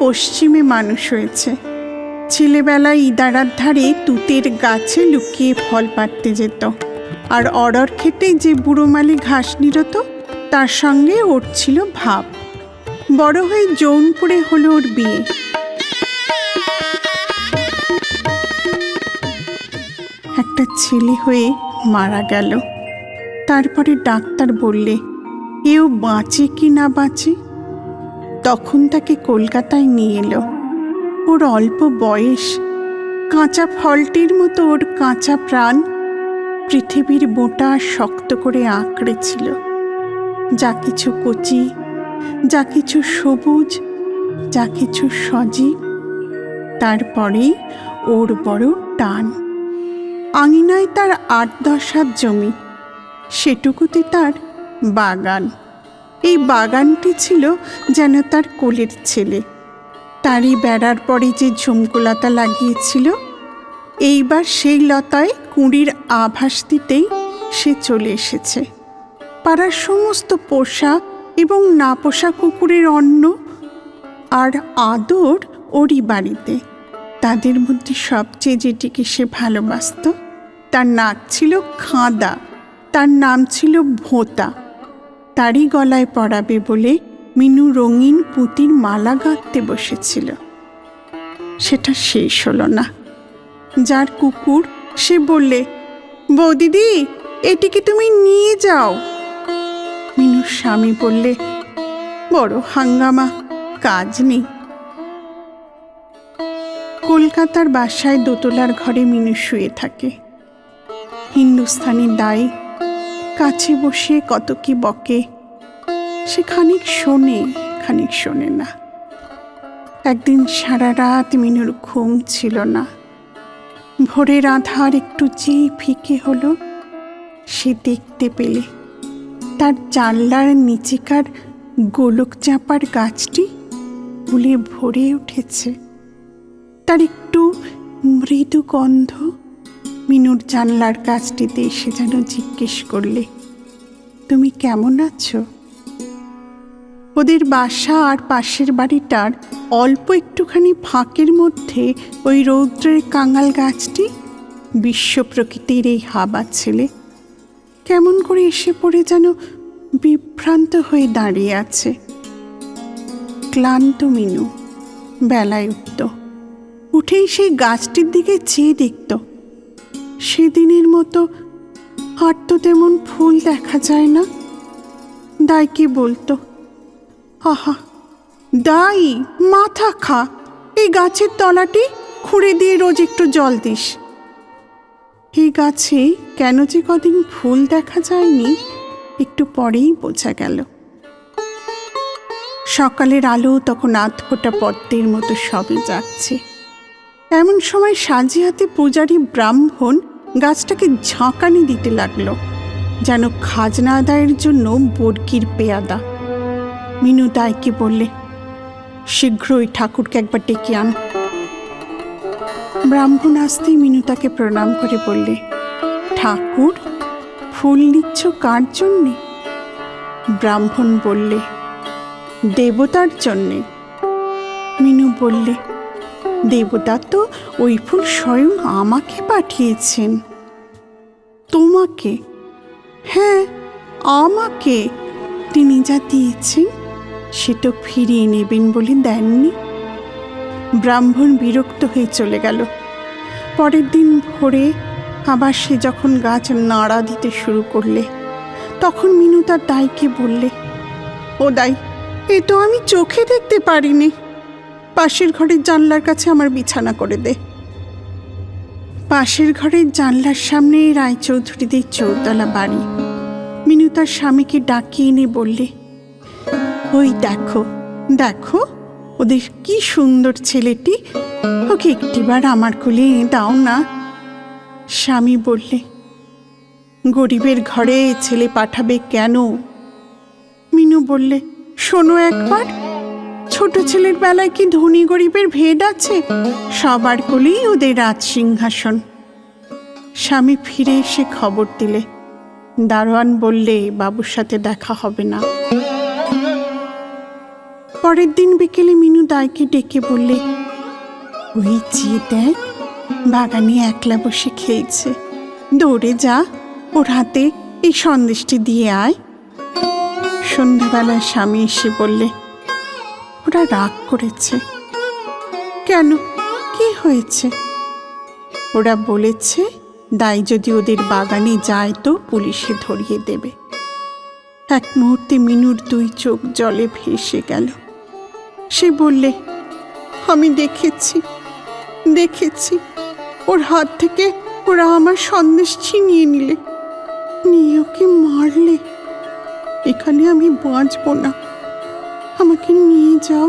পশ্চিমে মানুষ হয়েছে। ছেলেবেলায় ইদারার ধারে তুতের গাছে লুকিয়ে ফল পাড়তে যেত, আর অড়র খেতে যে বুড়োমালি ঘাস নিরত তার সঙ্গে ওর ছিল ভাব। বড় হয়ে জৌনপুরে হলো ওর বিয়ে। একটা ছেলে হয়ে মারা গেল। তারপরে ডাক্তার বললে এও বাঁচে কি না বাঁচে। তখন তাকে কলকাতায় নিয়ে এলো। ওর অল্প বয়স, কাঁচা ফলটির মতো ওর কাঁচা প্রাণ পৃথিবীর বোঁটা শক্ত করে আঁকড়েছিল। যা কিছু কচি, যা কিছু সবুজ, যা কিছু সজীব, তারপরেই ওর বড় টান। আঙিনায় তার ৮-১০ হাত জমি, সেটুকুতে তার বাগান। এই বাগানটি ছিল যেন তার কোলের ছেলে। তারই বেড়ার পরে যে ঝুমকোলতা লাগিয়েছিল, এইবার সেই লতায় কুঁড়ির আভাস দিতেই সে চলে এসেছে। পাড়ার সমস্ত পোষা এবং না পোষা কুকুরের অন্ন আর আদর ওরই বাড়িতে। তাদের মধ্যে সবচেয়ে যেটিকে সে ভালোবাসত, তার নাক ছিল খাঁদা, তার নাম ছিল ভোঁতা। তারই গলায় পরাবে বলে মিনু রঙিন পুঁতির মালা গাঁথতে বসেছিল। সেটা শেষ হলো না। যার কুকুর সে বললে, বৌদিদি এটিকে তুমি নিয়ে যাও। মিনুর স্বামী বললে, বড় হাঙ্গামা, কাজ নেই। কলকাতার বাসায় দোতলার ঘরে মিনু শুয়ে থাকে। হিন্দুস্থানি দায় কাছে বসে কত কি বকে। সে খানিক শোনে, খানিক শোনে না। একদিন সারা রাত মিনুর ঘুম ছিল না। ভোরের আধার একটু যেই ফিকে হলো, সে দেখতে পেলে তার জানলার নিচেকার গোলক চাঁপার গাছটি ফুলে ভরে উঠেছে। তার একটু মৃদু গন্ধ মিনুর জানলার কাছটিতে এসে যেন জিজ্ঞেস করলে, তুমি কেমন আছো? ওদের বাসা আর পাশের বাড়িটার অল্প একটুখানি ফাঁকের মধ্যে ওই রৌদ্রের কাঙাল গাছটি বিশ্ব প্রকৃতির এই হাবা ছেলে কেমন করে এসে পড়ে যেন বিভ্রান্ত হয়ে দাঁড়িয়ে আছে। ক্লান্ত মিনু বেলায় উঠত, উঠেই সেই গাছটির দিকে চেয়ে দেখত। সেদিনের মতো আর তো তেমন ফুল দেখা যায় না। দাইকে বলতো, আহা দাই, মাথা খা, এই গাছের তলাটি খুঁড়ে দিয়ে রোজ একটু জল দিস। এই গাছে কেন যে কদিন ফুল দেখা যায়নি একটু পরেই বোঝা গেল। সকালের আলো তখন আধফোঁটা পদ্মের মতো সবে যাচ্ছে। এমন সময় সাজি হাতে পূজারী ব্রাহ্মণ গাছটাকে ঝাঁকানি দিতে লাগলো, যেন খাজনা আদায়ের জন্য বর্গির পেয়াদা। মিনু দাইকে বললে, শীঘ্রই ঠাকুরকে একবার ডেকে আন। ব্রাহ্মণ আসতেই মিনু তাকে প্রণাম করে বললে, ঠাকুর, ফুল নিচ্ছ কার জন্যে? ব্রাহ্মণ বললে, দেবতার জন্যে। মিনু বললে, দেবতা তো ওই ফুল স্বয়ং আমাকে পাঠিয়েছেন। তোমাকে? হ্যাঁ, আমাকে। তিনি যা দিয়েছেন সেটা ফিরিয়ে নেবেন বলে দেননি। ব্রাহ্মণ বিরক্ত হয়ে চলে গেল। পরের দিন ভোরে আবার সে যখন গাছ নাড়া দিতে শুরু করলে, তখন মিনু তার দাইকে বললে, ও দাই, এ তো আমি চোখে দেখতে পারিনি। পাশের ঘরের জানলার কাছে আমার বিছানা করে দে। পাশের ঘরের জানলার সামনে রায়চৌধুরীদের চৌতলা বাড়ি। মিনু তার স্বামীকে ডাকিয়ে এনে বললে, ওই দেখো দেখো, ওদের কি সুন্দর ছেলেটি, ওকে একটিবার আমার কোলে দাও না। স্বামী বললে, গরিবের ঘরে ছেলে পাঠাবে কেন? মিনু বললে, শোনো একবার, ছোট ছেলের বেলায় কি ধনী গরিবের ভেদ আছে? সবার কোলেই ওদের রাজ সিংহাসন। স্বামী ফিরে এসে খবর দিলে। দারোয়ান বললে, বাবুর সাথে দেখা হবে না। পরের দিন বিকেলে মিনু দাইকে ডেকে বললে, ওই যে দেখ, বাগানে একলা বসে খেলছে, দৌড়ে যা, ওর হাতে এই সন্দেশটি দিয়ে আয়। সন্ধ্যাবেলায় স্বামী এসে বললে, ওরা রাগ করেছে। কেন, কি হয়েছে? ওরা বলেছে দাই যদি ওদের বাগানে যায় তো পুলিশে ধরিয়ে দেবে। এক মুহূর্তে মিনুর দুই চোখ জলে ভেসে গেল। সে বললে, আমি দেখেছি ওর হাত থেকে ওরা আমার সন্দেশ ছিনিয়ে নিলে, নিয়ে ওকে মারলে। এখানে আমি বাঁচব না, আমাকে নিয়ে যাও।